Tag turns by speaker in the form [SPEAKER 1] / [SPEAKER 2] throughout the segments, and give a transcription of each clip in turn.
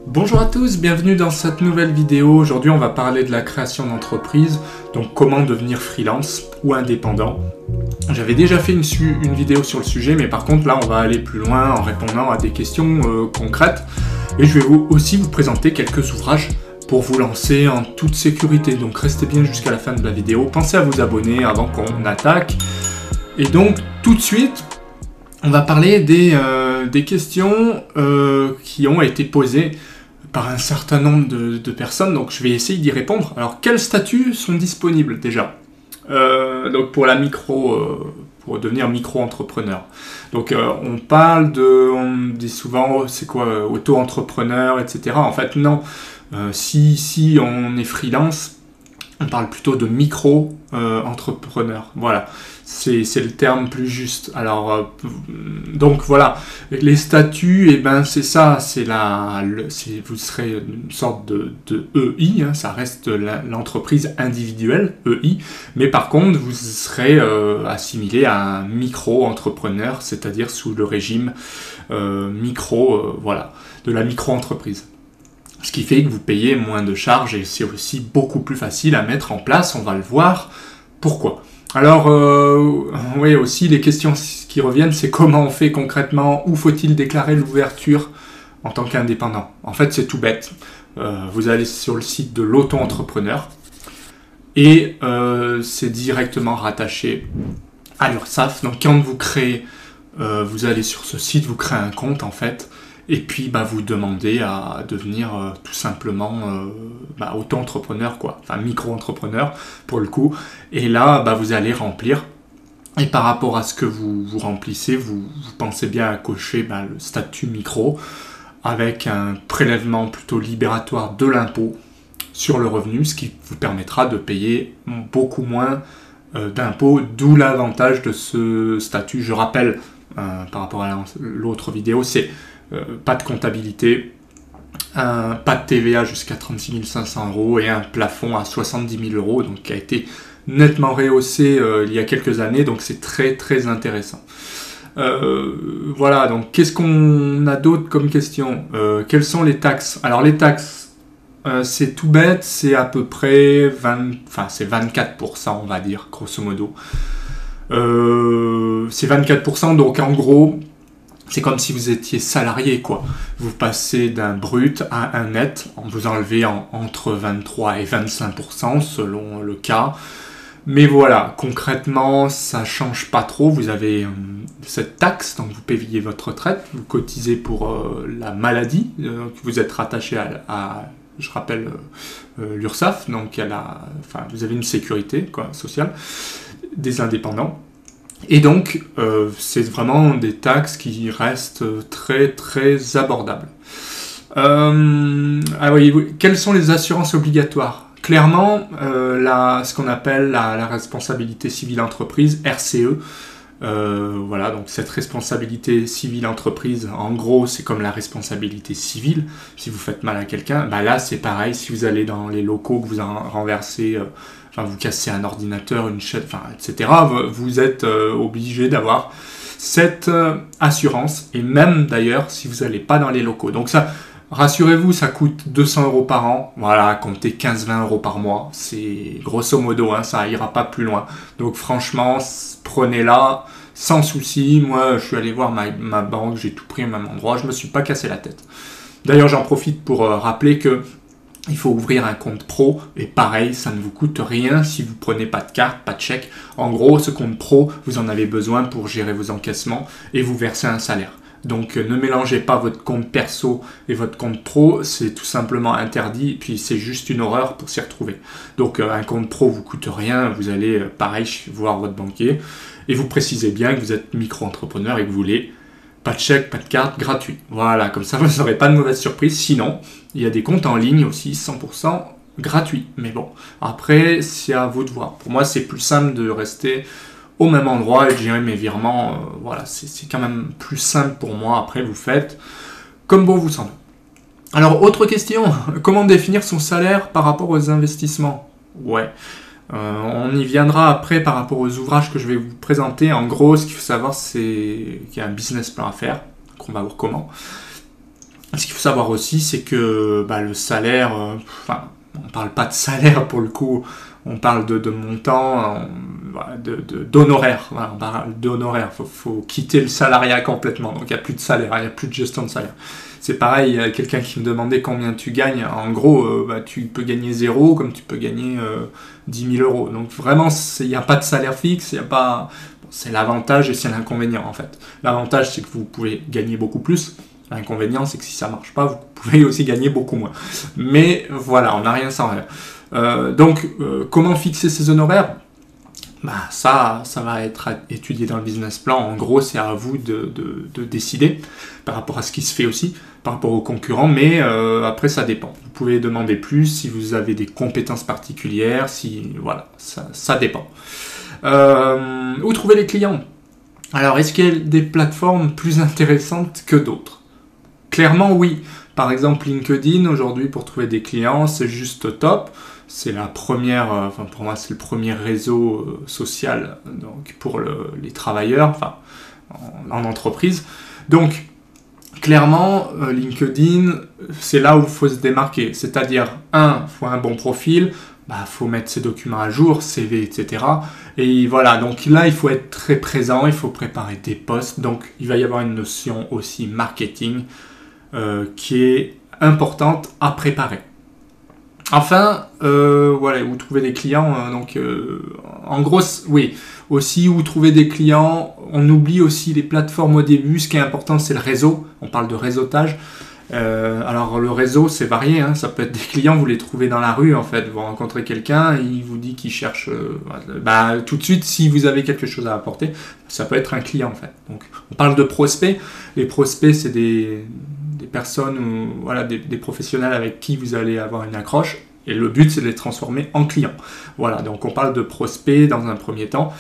[SPEAKER 1] Bonjour à tous, bienvenue dans cette nouvelle vidéo. Aujourd'hui on va parler de la création d'entreprise, donc comment devenir freelance ou indépendant. J'avais déjà fait une vidéo sur le sujet, mais par contre là on va aller plus loin en répondant à des questions concrètes. Et je vais aussi vous présenter quelques ouvrages pour vous lancer en toute sécurité. Donc restez bien jusqu'à la fin de la vidéo, pensez à vous abonner avant qu'on attaque. Et donc tout de suite, on va parler des questions qui ont été posées par un certain nombre de personnes, donc je vais essayer d'y répondre. Alors, quels statuts sont disponibles déjà donc pour pour devenir micro-entrepreneur. Donc, on dit souvent, c'est quoi, auto-entrepreneur, etc. En fait, non. Si on est freelance, on parle plutôt de micro-entrepreneur. Voilà. C'est le terme plus juste. Alors, donc voilà, les statuts, et ben c'est ça, vous serez une sorte de EI, hein, ça reste l'entreprise individuelle, EI, mais par contre, vous serez assimilé à un micro-entrepreneur, c'est-à-dire sous le régime voilà, de la micro-entreprise. Ce qui fait que vous payez moins de charges et c'est aussi beaucoup plus facile à mettre en place, on va le voir. Pourquoi ? Alors, oui, aussi, les questions qui reviennent, c'est comment on fait concrètement, où faut-il déclarer l'ouverture en tant qu'indépendant. En fait, c'est tout bête. Vous allez sur le site de l'auto-entrepreneur et c'est directement rattaché à l'URSSAF. Donc, quand vous créez, vous allez sur ce site, vous créez un compte, en fait, et puis vous demandez à devenir tout simplement auto-entrepreneur, quoi, enfin micro-entrepreneur pour le coup. Et là, vous allez remplir. Et par rapport à ce que vous remplissez, vous pensez bien à cocher le statut micro avec un prélèvement plutôt libératoire de l'impôt sur le revenu, ce qui vous permettra de payer beaucoup moins d'impôts, d'où l'avantage de ce statut. Je rappelle, par rapport à l'autre vidéo, c'est pas de comptabilité, pas de TVA jusqu'à 36 500 € et un plafond à 70 000 €, donc qui a été nettement rehaussé il y a quelques années, donc c'est très très intéressant. Voilà, donc qu'est-ce qu'on a d'autre comme question ? Quelles sont les taxes ? Alors les taxes, c'est tout bête, c'est à peu près 24%, on va dire, grosso modo. C'est 24%, donc en gros, c'est comme si vous étiez salarié, quoi. Vous passez d'un brut à un net, vous enlevez entre 23 et 25% selon le cas. Mais voilà, concrètement, ça change pas trop. Vous avez cette taxe, donc vous payez votre retraite, vous cotisez pour la maladie, vous êtes rattaché à je rappelle, l'URSSAF, donc vous avez une sécurité sociale des indépendants. Et donc, c'est vraiment des taxes qui restent très très abordables. Quelles sont les assurances obligatoires ? Clairement, ce qu'on appelle la responsabilité civile entreprise, RCE. Voilà, donc cette responsabilité civile entreprise, en gros, c'est comme la responsabilité civile. Si vous faites mal à quelqu'un, là c'est pareil. Si vous allez dans les locaux, que vous renversez, vous cassez un ordinateur, une chaîne, etc., vous êtes obligé d'avoir cette assurance, et même d'ailleurs si vous n'allez pas dans les locaux. Donc ça, rassurez-vous, ça coûte 200 € par an, voilà, comptez 15-20 € par mois, c'est grosso modo, ça ira pas plus loin. Donc franchement, prenez-la sans souci. Moi, je suis allé voir ma banque, j'ai tout pris au même endroit, je me suis pas cassé la tête. D'ailleurs, j'en profite pour rappeler que il faut ouvrir un compte pro, et pareil, ça ne vous coûte rien si vous prenez pas de carte, pas de chèque. En gros, ce compte pro, vous en avez besoin pour gérer vos encaissements et vous verser un salaire. Donc ne mélangez pas votre compte perso et votre compte pro, c'est tout simplement interdit, puis c'est juste une horreur pour s'y retrouver. Donc un compte pro vous coûte rien, vous allez pareil voir votre banquier, et vous précisez bien que vous êtes micro-entrepreneur et que vous voulez pas de chèque, pas de carte, gratuit. Voilà, comme ça vous n'aurez pas de mauvaise surprise. Sinon, il y a des comptes en ligne aussi, 100% gratuits. Mais bon, après, c'est à vous de voir. Pour moi, c'est plus simple de rester au même endroit et de gérer mes virements. Voilà, c'est quand même plus simple pour moi. Après, vous faites comme bon vous semble. Alors, autre question, comment définir son salaire par rapport aux investissements ? Ouais. On y viendra après par rapport aux ouvrages que je vais vous présenter. En gros, ce qu'il faut savoir, c'est qu'il y a un business plan à faire, qu'on va voir comment. Ce qu'il faut savoir aussi, c'est que le salaire, enfin, on ne parle pas de salaire pour le coup, on parle de montant, d'honoraires. Voilà, on parle d'honoraires. Faut quitter le salariat complètement. Donc il n'y a plus de salaire, il n'y a plus de gestion de salaire. C'est pareil, il y a quelqu'un qui me demandait combien tu gagnes. En gros, tu peux gagner 0 comme tu peux gagner 10 000 euros. Donc vraiment, il n'y a pas de salaire fixe, il n'y a pas... C'est l'avantage et c'est l'inconvénient en fait. L'avantage, c'est que vous pouvez gagner beaucoup plus. L'inconvénient, c'est que si ça marche pas, vous pouvez aussi gagner beaucoup moins. Mais voilà, on n'a rien sans rien. Donc, comment fixer ces honoraires? Ça va être étudié dans le business plan. En gros, c'est à vous de décider par rapport à ce qui se fait aussi, par rapport aux concurrents. Mais après, ça dépend. Vous pouvez demander plus si vous avez des compétences particulières. Voilà, ça dépend. Où trouver les clients? Alors, est-ce qu'il y a des plateformes plus intéressantes que d'autres? Clairement, oui. Par exemple, LinkedIn, aujourd'hui, pour trouver des clients, c'est juste top. C'est la première, pour moi, c'est le premier réseau social donc pour les travailleurs, en entreprise. Donc, clairement, LinkedIn, c'est là où il faut se démarquer. C'est-à-dire, il faut un bon profil, faut mettre ses documents à jour, CV, etc. Et voilà, donc là, il faut être très présent, il faut préparer des posts. Donc, il va y avoir une notion aussi marketing qui est importante à préparer. Enfin, voilà, où trouver des clients. En gros, oui, aussi où trouver des clients. On oublie aussi les plateformes au début. Ce qui est important, c'est le réseau. On parle de réseautage. Alors le réseau, c'est varié. Ça peut être des clients, vous les trouvez dans la rue en fait. Vous rencontrez quelqu'un, il vous dit qu'il cherche. Tout de suite, si vous avez quelque chose à apporter, ça peut être un client en fait. Donc, on parle de prospects. Les prospects, c'est des personnes ou voilà des professionnels avec qui vous allez avoir une accroche. Et le but, c'est de les transformer en clients. Voilà, donc on parle de prospects dans un premier temps,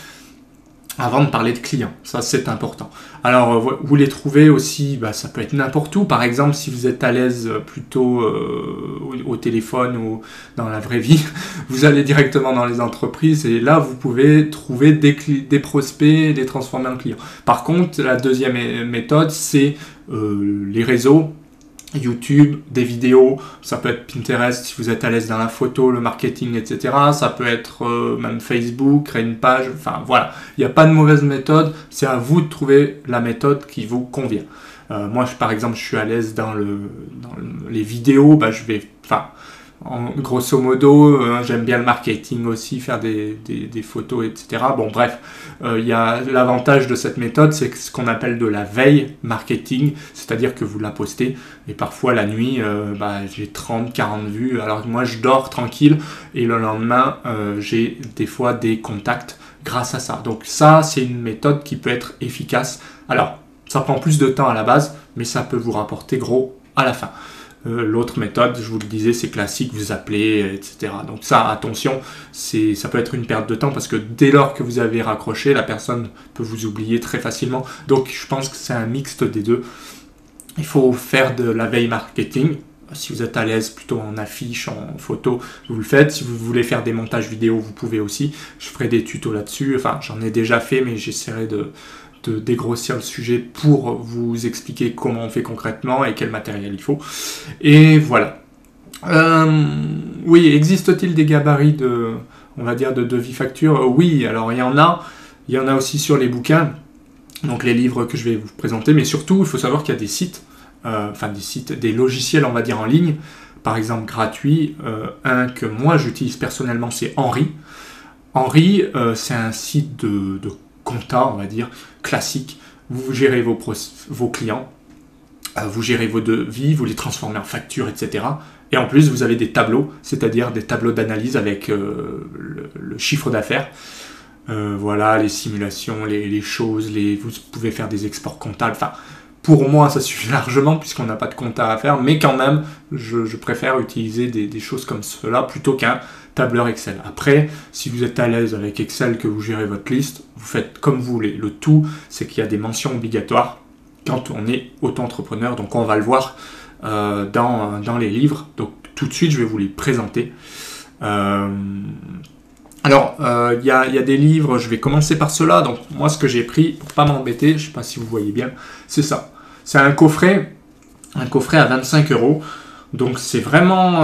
[SPEAKER 1] avant de parler de clients. Ça, c'est important. Alors, vous les trouvez aussi, ça peut être n'importe où. Par exemple, si vous êtes à l'aise plutôt au téléphone ou dans la vraie vie, vous allez directement dans les entreprises et là, vous pouvez trouver des prospects et les transformer en clients. Par contre, la deuxième méthode, c'est les réseaux. YouTube, des vidéos, ça peut être Pinterest si vous êtes à l'aise dans la photo, le marketing, etc. Ça peut être même Facebook, créer une page, voilà. Il n'y a pas de mauvaise méthode, c'est à vous de trouver la méthode qui vous convient. Moi, par exemple, je suis à l'aise dans les vidéos, grosso modo, j'aime bien le marketing aussi, faire des photos, etc. Bon, bref, il y a l'avantage de cette méthode, c'est ce qu'on appelle de la veille marketing, c'est-à-dire que vous la postez, et parfois la nuit, j'ai 30, 40 vues, alors moi je dors tranquille, et le lendemain, j'ai des fois des contacts grâce à ça. Donc ça, c'est une méthode qui peut être efficace. Alors, ça prend plus de temps à la base, mais ça peut vous rapporter gros à la fin. L'autre méthode, je vous le disais, c'est classique, vous appelez, etc. Donc ça, attention, ça peut être une perte de temps parce que dès lors que vous avez raccroché, la personne peut vous oublier très facilement. Donc je pense que c'est un mixte des deux. Il faut faire de la veille marketing. Si vous êtes à l'aise plutôt en affiche, en photo, vous le faites. Si vous voulez faire des montages vidéo, vous pouvez aussi. Je ferai des tutos là-dessus. Enfin, j'en ai déjà fait, mais j'essaierai de dégrossir le sujet pour vous expliquer comment on fait concrètement et quel matériel il faut. Et voilà. Oui, existe-t-il des gabarits de devis facture? Oui, alors il y en a aussi sur les bouquins, donc les livres que je vais vous présenter, mais surtout, il faut savoir qu'il y a des sites, des logiciels, on va dire, en ligne, par exemple gratuits. Un que moi j'utilise personnellement, c'est Henry. Henry, c'est un site de compta, on va dire, classique. Vous gérez vos clients, vous gérez vos devis, vous les transformez en factures, etc. Et en plus, vous avez des tableaux, c'est-à-dire des tableaux d'analyse avec le chiffre d'affaires. Voilà, les simulations, les choses, vous pouvez faire des exports comptables. Enfin, pour moi, ça suffit largement puisqu'on n'a pas de compta à faire, mais quand même, je préfère utiliser des choses comme cela plutôt qu'un tableur Excel. Après, si vous êtes à l'aise avec Excel, que vous gérez votre liste, vous faites comme vous voulez. Le tout, c'est qu'il y a des mentions obligatoires quand on est auto-entrepreneur. Donc, on va le voir dans les livres. Donc, tout de suite, je vais vous les présenter. Il y a des livres, je vais commencer par cela. Donc, moi, ce que j'ai pris, pour pas m'embêter, je ne sais pas si vous voyez bien, c'est ça. C'est un coffret Un coffret à 25 €. Donc c'est vraiment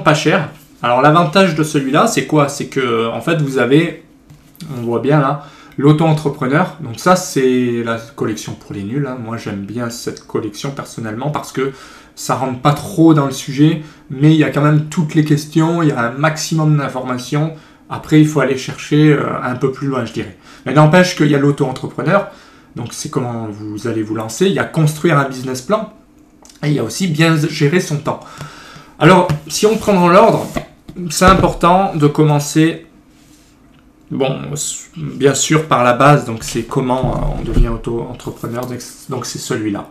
[SPEAKER 1] pas cher. Alors l'avantage de celui-là, c'est quoi? C'est que en fait vous avez, on voit bien là, l'auto-entrepreneur. Donc ça c'est la collection pour les nuls, hein. Moi j'aime bien cette collection personnellement parce que ça rentre pas trop dans le sujet, mais il y a quand même toutes les questions, il y a un maximum d'informations. Après il faut aller chercher un peu plus loin, je dirais. Mais n'empêche qu'il y a l'auto-entrepreneur. Donc c'est comment vous allez vous lancer. Il y a construire un business plan. Et il y a aussi bien gérer son temps. Alors, si on prend dans l'ordre, c'est important de commencer, bon, bien sûr par la base, donc c'est comment on devient auto-entrepreneur, donc c'est celui-là.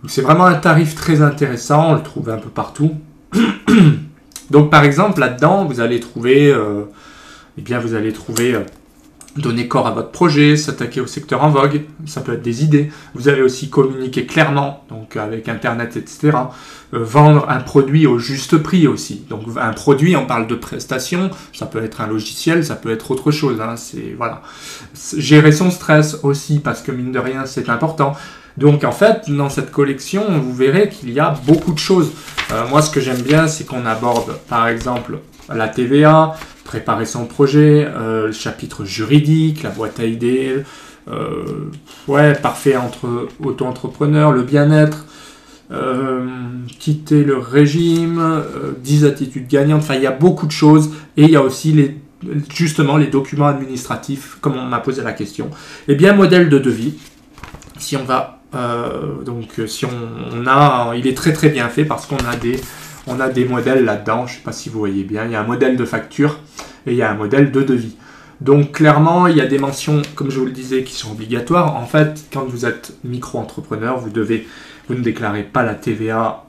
[SPEAKER 1] C'est vraiment un tarif très intéressant, on le trouve un peu partout. Donc par exemple, là-dedans, vous allez trouver, donner corps à votre projet, s'attaquer au secteur en vogue, ça peut être des idées. Vous allez aussi communiquer clairement, donc avec Internet, etc. Vendre un produit au juste prix aussi. Donc un produit, on parle de prestation, ça peut être un logiciel, ça peut être autre chose. Hein, voilà. Gérer son stress aussi, parce que mine de rien, c'est important. Donc en fait, dans cette collection, vous verrez qu'il y a beaucoup de choses. Moi, ce que j'aime bien, c'est qu'on aborde, par exemple, la TVA, préparer son projet, le chapitre juridique, la boîte à idées, parfait entre auto-entrepreneurs, le bien-être, quitter le régime, 10 attitudes gagnantes, enfin il y a beaucoup de choses, et il y a aussi justement les documents administratifs, comme on m'a posé la question. Et bien, modèle de devis, si on va, il est très très bien fait parce qu'on a des modèles là-dedans, je ne sais pas si vous voyez bien, il y a un modèle de facture et il y a un modèle de devis. Donc clairement, il y a des mentions, comme je vous le disais, qui sont obligatoires. En fait, quand vous êtes micro-entrepreneur, vous ne déclarez pas la TVA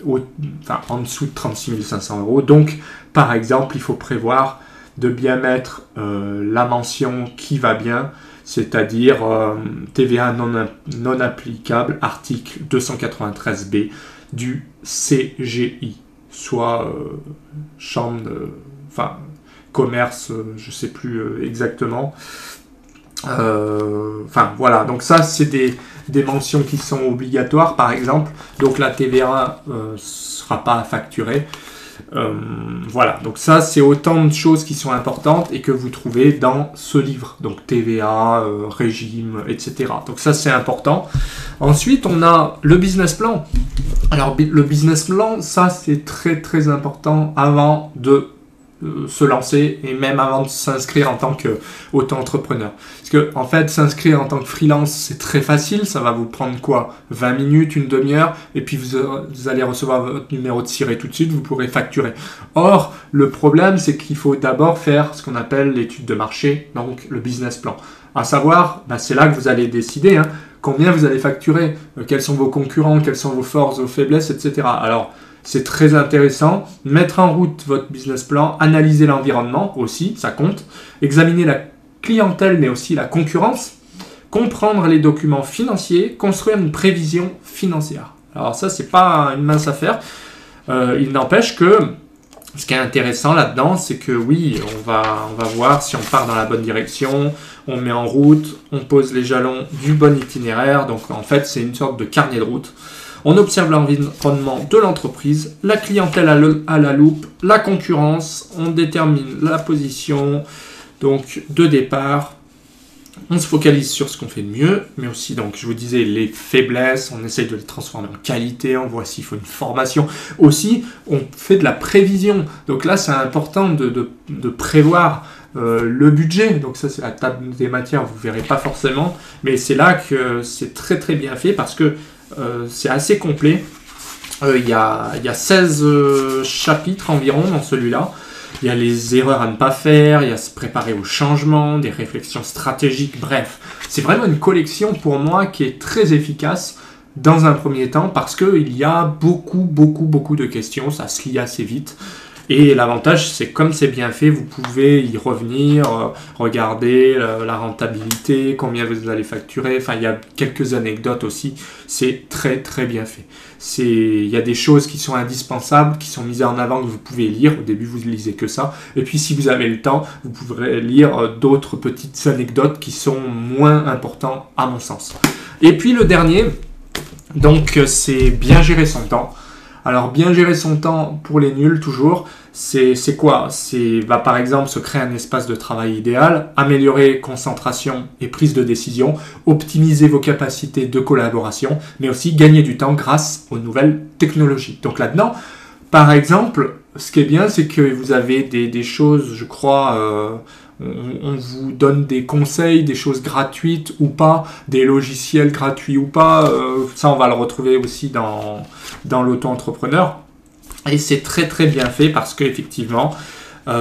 [SPEAKER 1] en dessous de 36 500 €. Donc, par exemple, il faut prévoir de bien mettre la mention qui va bien, c'est-à-dire TVA non applicable, article 293B du CGI, soit commerce, je ne sais plus exactement. Voilà, donc ça c'est des mentions qui sont obligatoires par exemple, donc la TVA ne sera pas facturée. Voilà, donc ça c'est autant de choses qui sont importantes et que vous trouvez dans ce livre, donc TVA, régime, etc. Donc ça c'est important. Ensuite on a le business plan. Alors le business plan, ça c'est très très important avant de se lancer et même avant de s'inscrire en tant qu'auto-entrepreneur. Parce que en fait, s'inscrire en tant que freelance, c'est très facile, ça va vous prendre quoi? 20 minutes, une demi-heure, et puis vous allez recevoir votre numéro de ciré tout de suite, vous pourrez facturer. Or, le problème, c'est qu'il faut d'abord faire ce qu'on appelle l'étude de marché, donc le business plan. À savoir, c'est là que vous allez décider combien vous allez facturer, quels sont vos concurrents, quelles sont vos forces, vos faiblesses, etc. Alors, c'est très intéressant. Mettre en route votre business plan, analyser l'environnement aussi, ça compte. Examiner la clientèle, mais aussi la concurrence. Comprendre les documents financiers. Construire une prévision financière. Alors ça, c'est pas une mince affaire. Il n'empêche que ce qui est intéressant là-dedans, c'est que oui, on va voir si on part dans la bonne direction. On met en route, on pose les jalons du bon itinéraire. Donc en fait, c'est une sorte de carnet de route. On observe l'environnement de l'entreprise, la clientèle à la loupe, la concurrence, on détermine la position donc de départ, on se focalise sur ce qu'on fait de mieux, mais aussi, donc, je vous disais, les faiblesses, on essaye de les transformer en qualité, on voit s'il faut une formation. Aussi, on fait de la prévision. Donc là, c'est important de prévoir le budget. Donc ça, c'est la table des matières, vous ne verrez pas forcément, mais c'est là que c'est très très bien fait parce que c'est assez complet. Il y a 16 chapitres environ dans celui-là. Il y a les erreurs à ne pas faire, il y a se préparer au changement, des réflexions stratégiques, bref. C'est vraiment une collection pour moi qui est très efficace dans un premier temps parce qu'il y a beaucoup de questions, ça se lit assez vite. Et l'avantage, c'est comme c'est bien fait, vous pouvez y revenir, regarder la rentabilité, combien vous allez facturer. Enfin, il y a quelques anecdotes aussi. C'est très très bien fait. Il y a des choses qui sont indispensables, qui sont mises en avant que vous pouvez lire. Au début, vous ne lisez que ça. Et puis, si vous avez le temps, vous pourrez lire d'autres petites anecdotes qui sont moins importantes à mon sens. Et puis, le dernier, Donc c'est bien gérer son temps. Alors bien gérer son temps pour les nuls toujours, c'est quoi? C'est par exemple se créer un espace de travail idéal, améliorer concentration et prise de décision, optimiser vos capacités de collaboration, mais aussi gagner du temps grâce aux nouvelles technologies. Donc là-dedans, par exemple, ce qui est bien, c'est que vous avez des choses, je crois, on vous donne des conseils, des choses gratuites ou pas, des logiciels gratuits ou pas. Ça, on va le retrouver aussi dans l'auto-entrepreneur. Et c'est très très bien fait parce qu'effectivement,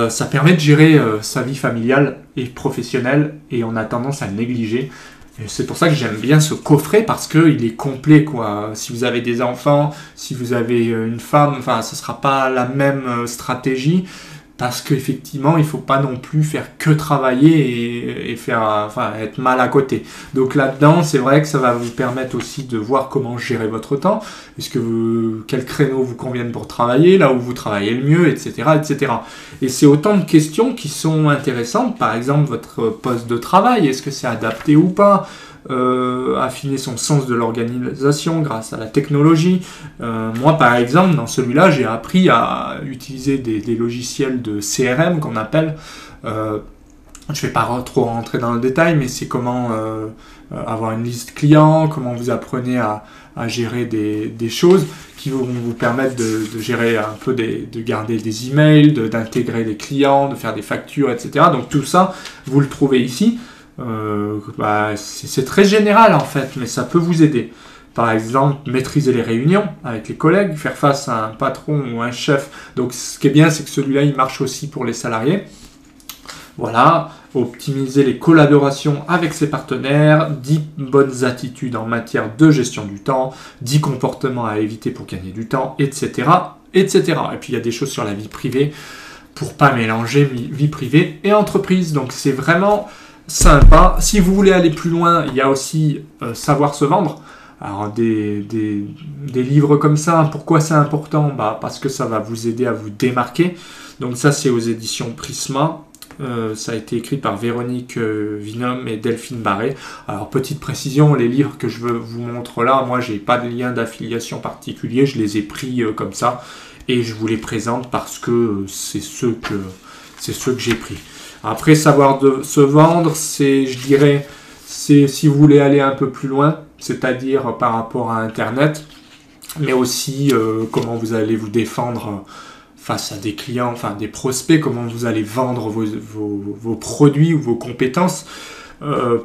[SPEAKER 1] ça permet de gérer sa vie familiale et professionnelle et on a tendance à le négliger. Et c'est pour ça que j'aime bien ce coffret parce qu'il est complet, quoi. Si vous avez des enfants, si vous avez une femme, enfin, ce ne sera pas la même stratégie parce qu'effectivement, il ne faut pas non plus faire que travailler et faire, être mal à côté. Donc là-dedans, c'est vrai que ça va vous permettre aussi de voir comment gérer votre temps, quels créneaux vous conviennent pour travailler, là où vous travaillez le mieux, etc., etc. Et c'est autant de questions qui sont intéressantes. Par exemple, votre poste de travail, est-ce que c'est adapté ou pas? Affiner son sens de l'organisation grâce à la technologie. Moi, par exemple, dans celui-là, j'ai appris à utiliser des logiciels de CRM qu'on appelle. Je ne vais pas trop rentrer dans le détail, mais c'est comment avoir une liste client, comment vous apprenez à gérer des choses qui vont vous permettre de gérer un peu, de garder des emails, d'intégrer des clients, de faire des factures, etc. Donc tout ça, vous le trouvez ici. C'est très général en fait, mais ça peut vous aider. Par exemple, maîtriser les réunions avec les collègues, faire face à un patron ou un chef. Donc ce qui est bien, c'est que celui-là, il marche aussi pour les salariés. Voilà, optimiser les collaborations avec ses partenaires, 10 bonnes attitudes en matière de gestion du temps, 10 comportements à éviter pour gagner du temps, etc., etc. Et puis il y a des choses sur la vie privée pour pas mélanger vie privée et entreprise. Donc c'est vraiment sympa. Si vous voulez aller plus loin, il y a aussi Savoir se vendre. Alors des livres comme ça, pourquoi c'est important? Parce que ça va vous aider à vous démarquer. Donc ça, c'est aux éditions Prisma. Ça a été écrit par Véronique Vinum et Delphine Barré. Alors petite précision, les livres que je vous montre là, moi j'ai pas de lien d'affiliation particulier, je les ai pris comme ça et je vous les présente parce que c'est ceux que j'ai pris. Après, savoir se vendre, c'est si vous voulez aller un peu plus loin, c'est-à-dire par rapport à Internet, mais aussi comment vous allez vous défendre face à des clients, enfin des prospects, comment vous allez vendre vos produits ou vos compétences.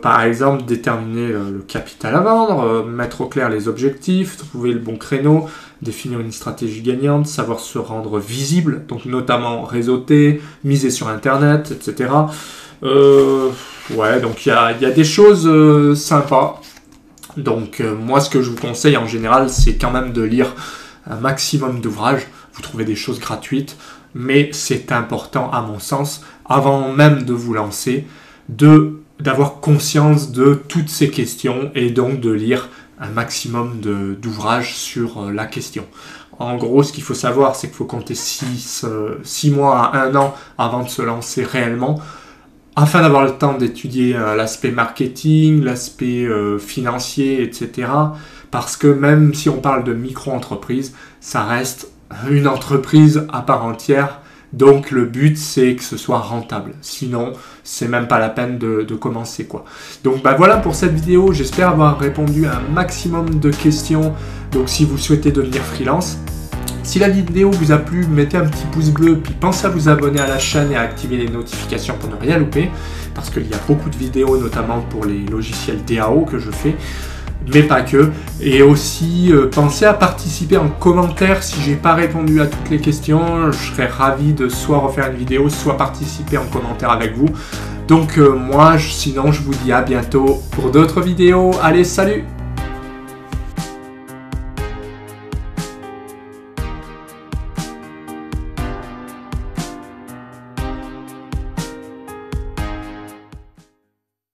[SPEAKER 1] Par exemple, déterminer le capital à vendre, mettre au clair les objectifs, trouver le bon créneau, définir une stratégie gagnante, savoir se rendre visible, donc notamment réseauter, miser sur Internet, etc. Donc il y a des choses sympas. Donc moi, ce que je vous conseille en général, c'est quand même de lire un maximum d'ouvrages. Vous trouvez des choses gratuites, mais c'est important, à mon sens, avant même de vous lancer, d'avoir conscience de toutes ces questions et donc de lire un maximum d'ouvrages sur la question. En gros, ce qu'il faut savoir, c'est qu'il faut compter 6 mois à 1 an avant de se lancer réellement, afin d'avoir le temps d'étudier l'aspect marketing, l'aspect financier, etc. Parce que même si on parle de micro-entreprise, ça reste une entreprise à part entière. Donc le but, c'est que ce soit rentable. Sinon, c'est même pas la peine de commencer, quoi. Donc voilà pour cette vidéo. J'espère avoir répondu à un maximum de questions. Donc si vous souhaitez devenir freelance, si la vidéo vous a plu, mettez un petit pouce bleu, puis pensez à vous abonner à la chaîne et à activer les notifications pour ne rien louper, parce qu'il y a beaucoup de vidéos, notamment pour les logiciels DAO que je fais, mais pas que. Et aussi, pensez à participer en commentaire si j'ai pas répondu à toutes les questions. Je serais ravi de soit refaire une vidéo, soit participer en commentaire avec vous. Donc sinon, je vous dis à bientôt pour d'autres vidéos. Allez, salut!